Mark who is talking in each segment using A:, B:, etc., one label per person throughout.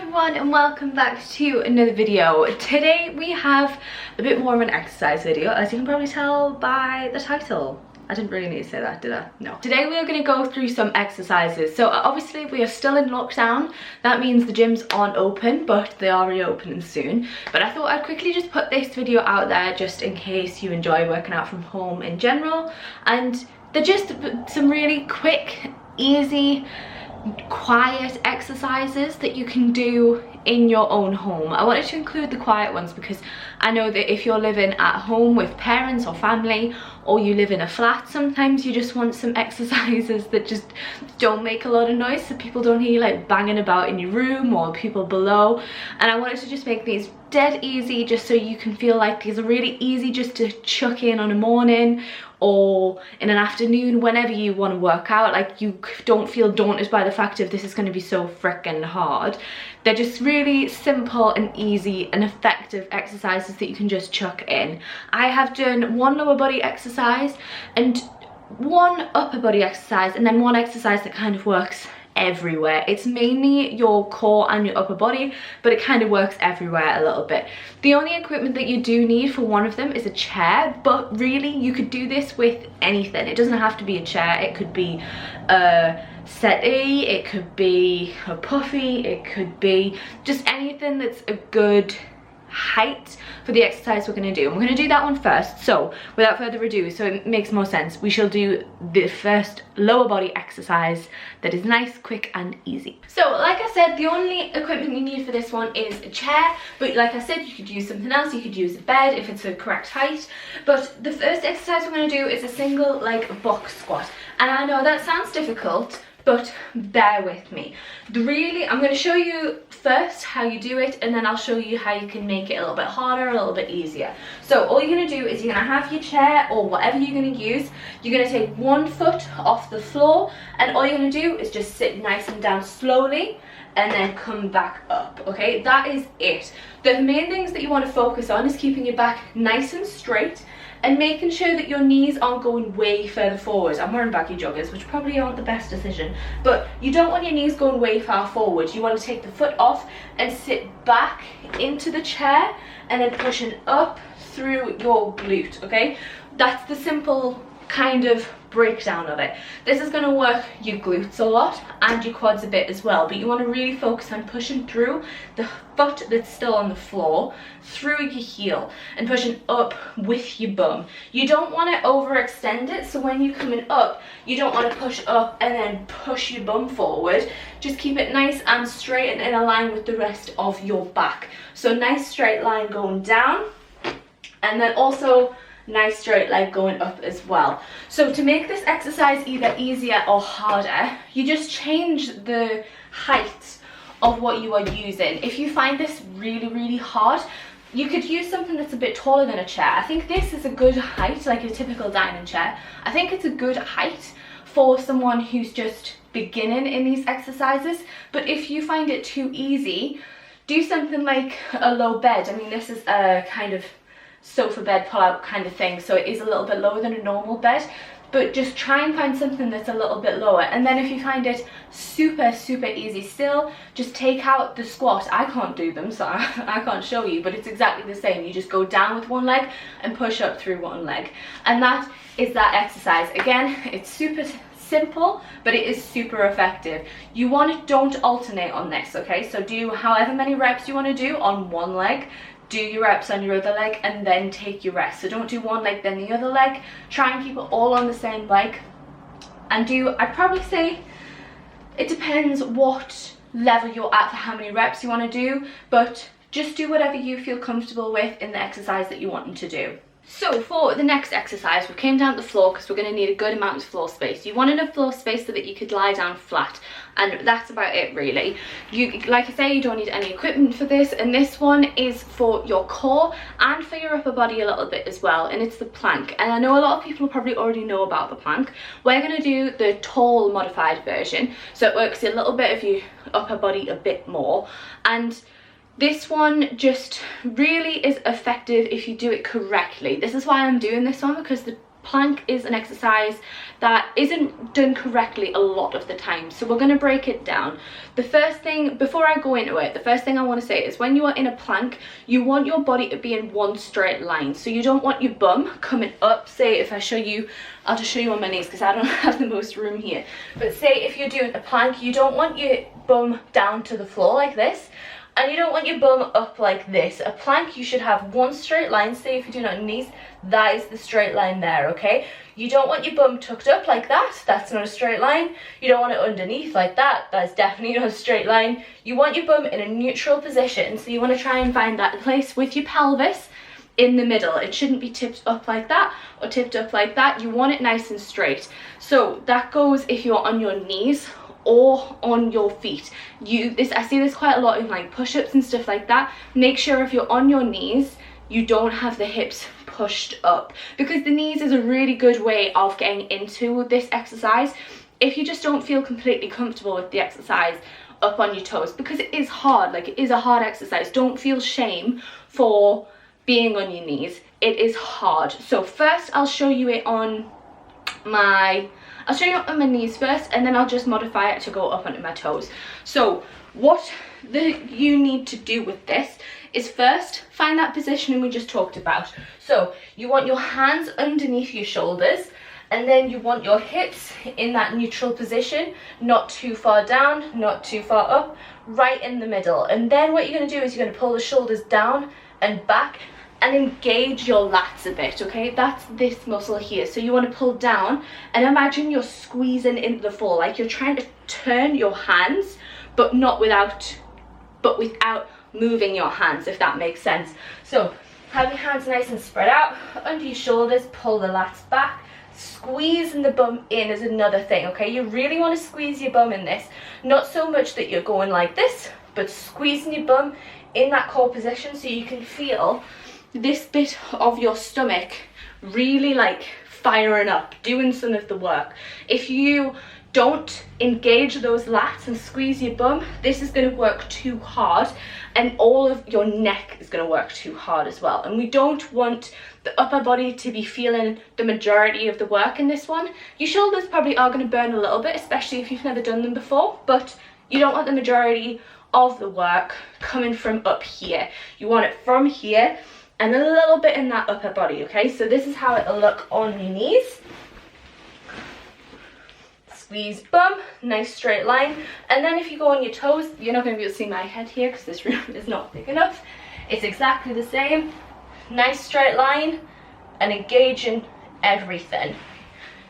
A: everyone and welcome back to another video. Today we have a bit more of an exercise video, as you can probably tell by the title. I didn't really need to say that, did I? No. Today we are going to go through some exercises. So obviously we are still in lockdown. That means the gyms aren't open, but they are reopening soon. But I thought I'd quickly just put this video out there just in case you enjoy working out from home in general. And they're just some really quick, easy, quiet exercises that you can do in your own home. I wanted to include the quiet ones because I know that if you're living at home with parents or family, or you live in a flat, sometimes you just want some exercises that just don't make a lot of noise so people don't hear you like banging about in your room or people below. And I wanted to just make these dead easy just so you can feel like these are really easy just to chuck in on a morning or in an afternoon, whenever you want to work out. Like, you don't feel daunted by the fact of this is going to be so freaking hard. They're just really simple and easy and effective exercises that you can just chuck in. I have done one lower body exercise and one upper body exercise, and then one exercise that kind of works everywhere. It's mainly your core and your upper body, but it kind of works everywhere a little bit. The only equipment that you do need for one of them is a chair, but really you could do this with anything. It doesn't have to be a chair. It could be a settee, it could be a puffy, it could be just anything that's a good height for the exercise we're going to do. And we're going to do that one first. So without further ado, so it makes more sense, we shall do the first lower body exercise that is nice, quick and easy. So like I said, the only equipment you need for this one is a chair, but like I said, you could use something else. You could use a bed if it's a correct height. But the first exercise we're going to do is a single leg box squat, and I know that sounds difficult, but bear with me. I'm going to show you first how you do it, and then I'll show you how you can make it a little bit harder, a little bit easier. So all you're going to do is you're going to have your chair or whatever you're going to use. You're going to take one foot off the floor, and all you're going to do is just sit nice and down slowly and then come back up. Okay, that is it. The main things that you want to focus on is keeping your back nice and straight and making sure that your knees aren't going way further forward. I'm wearing baggy joggers, which probably aren't the best decision, but you don't want your knees going way far forward. You want to take the foot off and sit back into the chair and then pushing up through your glute, okay? That's the simple kind of breakdown of it. This is going to work your glutes a lot and your quads a bit as well, but you want to really focus on pushing through the foot that's still on the floor, through your heel, and pushing up with your bum. You don't want to overextend it, so when you're coming up, you don't want to push up and then push your bum forward. Just keep it nice and straight and in a line with the rest of your back. So nice straight line going down, and then also nice straight leg going up as well. So to make this exercise either easier or harder, you just change the height of what you are using. If you find this really hard, you could use something that's a bit taller than a chair. I think this is a good height, like a typical dining chair. I think it's a good height for someone who's just beginning in these exercises. But if you find it too easy, do something like a low bed. I mean, this is a kind of sofa bed pull out kind of thing, so it is a little bit lower than a normal bed, but just try and find something that's a little bit lower. And then if you find it super easy still, just take out the squat. I can't do them, so I can't show you, but it's exactly the same. You just go down with one leg and push up through one leg, and that is that exercise. Again, it's super simple, but it is super effective. You don't alternate on this, okay? So do however many reps you want to do on one leg, do your reps on your other leg, and then take your rest. So don't do one leg then the other leg. Try and keep it all on the same leg, and I'd probably say it depends what level you're at for how many reps you want to do, but just do whatever you feel comfortable with in the exercise that you want to do. So for the next exercise, we came down to the floor because we're going to need a good amount of floor space. You want enough floor space so that you could lie down flat, and that's about it really. Like I say, you don't need any equipment for this, and this one is for your core and for your upper body a little bit as well, and it's the plank. And I know a lot of people probably already know about the plank. We're going to do the tall modified version, so it works a little bit of your upper body a bit more, and this one just really is effective if you do it correctly. This is why I'm doing this one, because the plank is an exercise that isn't done correctly a lot of the time, so we're going to break it down. The first thing, before I go into it, the first thing I want to say is when you are in a plank, you want your body to be in one straight line. So you don't want your bum coming up. Say if I show you, I'll just show you on my knees because I don't have the most room here, but say if you're doing a plank, you don't want your bum down to the floor like this, and you don't want your bum up like this. A plank, you should have one straight line. Say if you're doing it on your knees, that is the straight line there, okay? You don't want your bum tucked up like that. That's not a straight line. You don't want it underneath like that. That's definitely not a straight line. You want your bum in a neutral position. So you want to try and find that place with your pelvis in the middle. It shouldn't be tipped up like that or tipped up like that. You want it nice and straight. So that goes if you're on your knees or on your feet. I see this quite a lot in like push-ups and stuff like that. Make sure if you're on your knees, you don't have the hips pushed up, because the knees is a really good way of getting into this exercise if you just don't feel completely comfortable with the exercise up on your toes, because it is hard. Like, it is a hard exercise. Don't feel shame for being on your knees. It is hard. So first I'll show you it on my knees first, and then I'll just modify it to go up onto my toes. So what you need to do with this is first find that positioning we just talked about. So you want your hands underneath your shoulders, and then you want your hips in that neutral position, not too far down, not too far up, right in the middle. And then what you're going to do is you're going to pull the shoulders down and back and engage your lats a bit, okay? That's this muscle here. So you want to pull down and imagine you're squeezing into the floor, like you're trying to turn your hands, but without moving your hands, if that makes sense. So have your hands nice and spread out under your shoulders, pull the lats back. Squeezing the bum in is another thing, okay? You really want to squeeze your bum in this, not so much that you're going like this, but squeezing your bum in that core position so you can feel this bit of your stomach really like firing up, doing some of the work. If you don't engage those lats and squeeze your bum, this is going to work too hard, and all of your neck is going to work too hard as well. And we don't want the upper body to be feeling the majority of the work in this one. Your shoulders probably are going to burn a little bit, especially if you've never done them before, but you don't want the majority of the work coming from up here. You want it from here and a little bit in that upper body, okay? So this is how it'll look on your knees. Squeeze bum, nice straight line. And then if you go on your toes, you're not going to be able to see my head here because this room is not big enough. It's exactly the same. Nice straight line and engaging everything.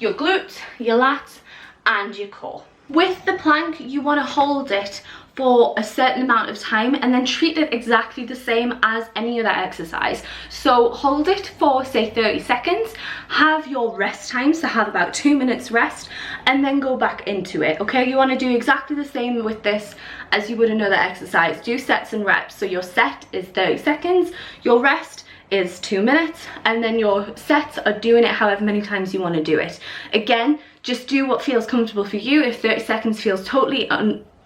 A: Your glutes, your lats, and your core. With the plank, you want to hold it for a certain amount of time and then treat it exactly the same as any other exercise. So hold it for say 30 seconds, have your rest time, so have about 2 minutes rest, and then go back into it, okay? You want to do exactly the same with this as you would another exercise. Do sets and reps. So your set is 30 seconds, your rest is 2 minutes, and then your sets are doing it however many times you want to do it. Again, just do what feels comfortable for you. If 30 seconds feels totally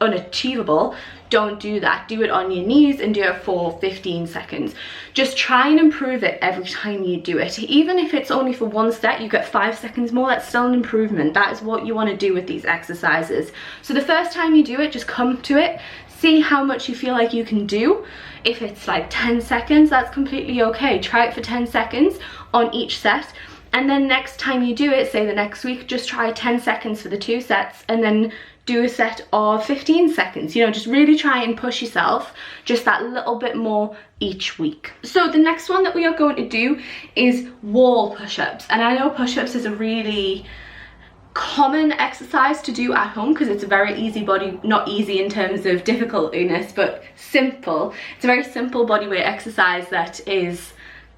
A: unachievable, don't do that. Do it on your knees and do it for 15 seconds. Just try and improve it every time you do it. Even if it's only for one set, you get 5 seconds more, that's still an improvement. That is what you want to do with these exercises. So the first time you do it, just come to it, see how much you feel like you can do. If it's like 10 seconds, that's completely okay. Try it for 10 seconds on each set. And then next time you do it, say the next week, just try 10 seconds for the 2 sets and then do a set of 15 seconds. You know, just really try and push yourself just that little bit more each week. So the next one that we are going to do is wall push-ups. And I know push-ups is a really common exercise to do at home because it's a very easy body, not easy in terms of difficultiness, but simple. It's a very simple bodyweight exercise that is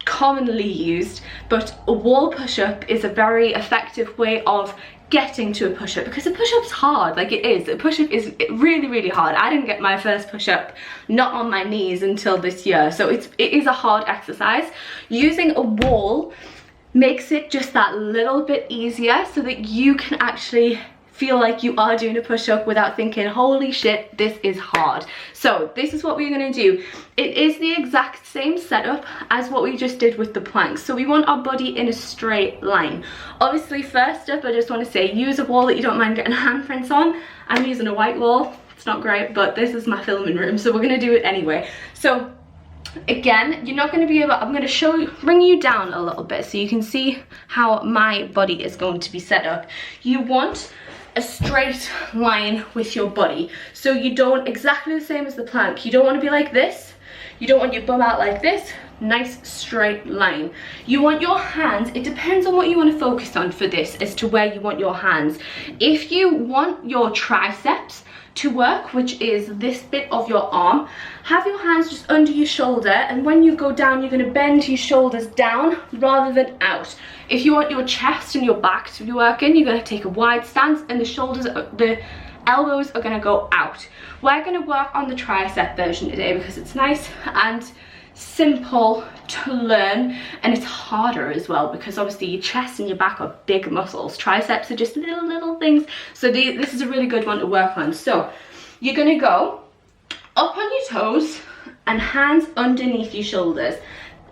A: commonly used, but a wall push-up is a very effective way of getting to a push-up, because a push-up's hard. Like, it is. A push-up is really, really hard. I didn't get my first push-up not on my knees until this year, so it is a hard exercise. Using a wall makes it just that little bit easier so that you can actually feel like you are doing a push-up without thinking, holy shit, this is hard. So this is what we're going to do. It is the exact same setup as what we just did with the planks. So we want our body in a straight line. Obviously, first up, I just want to say, use a wall that you don't mind getting handprints on. I'm using a white wall. It's not great, but this is my filming room, so we're going to do it anyway. So again, you're not going to be able, I'm going to bring you down a little bit so you can see how my body is going to be set up. You want a straight line with your body, so you don't, exactly the same as the plank, you don't want to be like this, you don't want your bum out like this, nice straight line. You want your hands, it depends on what you want to focus on for this as to where you want your hands. If you want your triceps to work, which is this bit of your arm, have your hands just under your shoulder, and when you go down, you're going to bend your shoulders down rather than out. If you want your chest and your back to be working, you're going to take a wide stance, and the elbows are going to go out. We're going to work on the tricep version today because it's nice and simple to learn, and it's harder as well because obviously your chest and your back are big muscles. Triceps are just little things, so this is a really good one to work on. So you're going to go up on your toes and hands underneath your shoulders.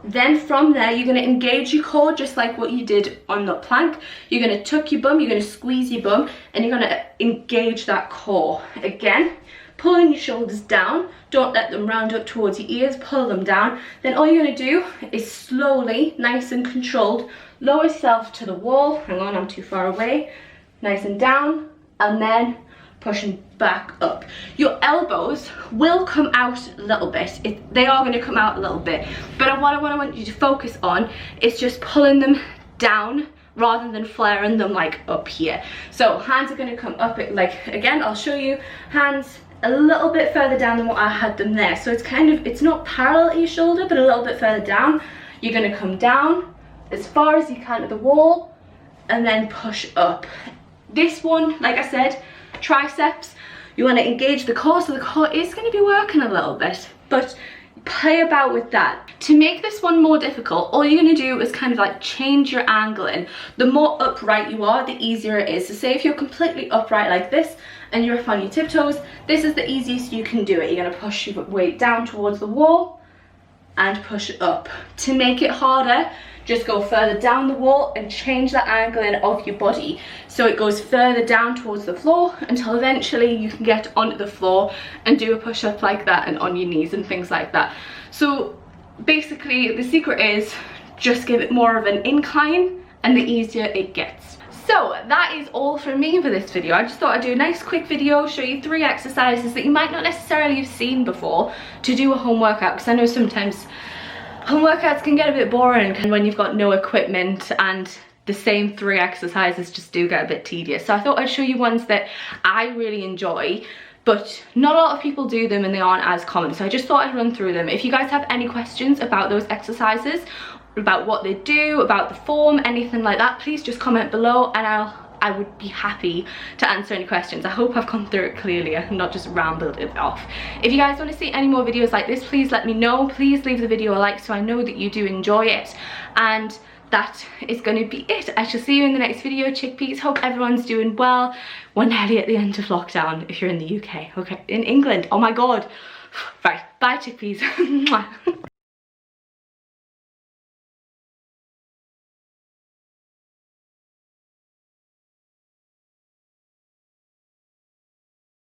A: Then from there, you're going to engage your core just like what you did on the plank. You're going to tuck your bum, you're going to squeeze your bum, and you're going to engage that core. Again, pulling your shoulders down, don't let them round up towards your ears, pull them down. Then all you're going to do is slowly, nice and controlled, lower yourself to the wall. Hang on, I'm too far away. Nice and down, and then pushing back up. Your elbows will come out a little bit. They are going to come out a little bit, but what I want you to focus on is just pulling them down rather than flaring them like up here. So hands are going to come up, like again, I'll show you, hands a little bit further down than what I had them there. So it's kind of, it's not parallel to your shoulder, but a little bit further down. You're going to come down as far as you can to the wall and then push up. This one, like I said, triceps, you want to engage the core, so the core is going to be working a little bit, but play about with that. To make this one more difficult, all you're going to do is kind of like change your angling. The more upright you are, the easier it is. So say if you're completely upright like this and you're up on your tiptoes, this is the easiest you can do it. You're going to push your weight down towards the wall and push up. To make it harder, just go further down the wall and change the angling of your body so it goes further down towards the floor until eventually you can get onto the floor and do a push-up like that and on your knees and things like that. So basically the secret is just give it more of an incline and the easier it gets. So that is all from me for this video. I just thought I'd do a nice quick video, show you 3 exercises that you might not necessarily have seen before to do a home workout, because I know sometimes home workouts can get a bit boring when you've got no equipment and the same 3 exercises just do get a bit tedious. So I thought I'd show you ones that I really enjoy, but not a lot of people do them and they aren't as common. So I just thought I'd run through them. If you guys have any questions about those exercises, about what they do, about the form, anything like that, please just comment below and I would be happy to answer any questions. I hope I've gone through it clearly and not just rambled it off. If you guys want to see any more videos like this, please let me know. Please leave the video a like so I know that you do enjoy it. And that is going to be it. I shall see you in the next video, chickpeas. Hope everyone's doing well. We're nearly at the end of lockdown if you're in the UK. Okay, in England. Oh my god. Right, bye chickpeas.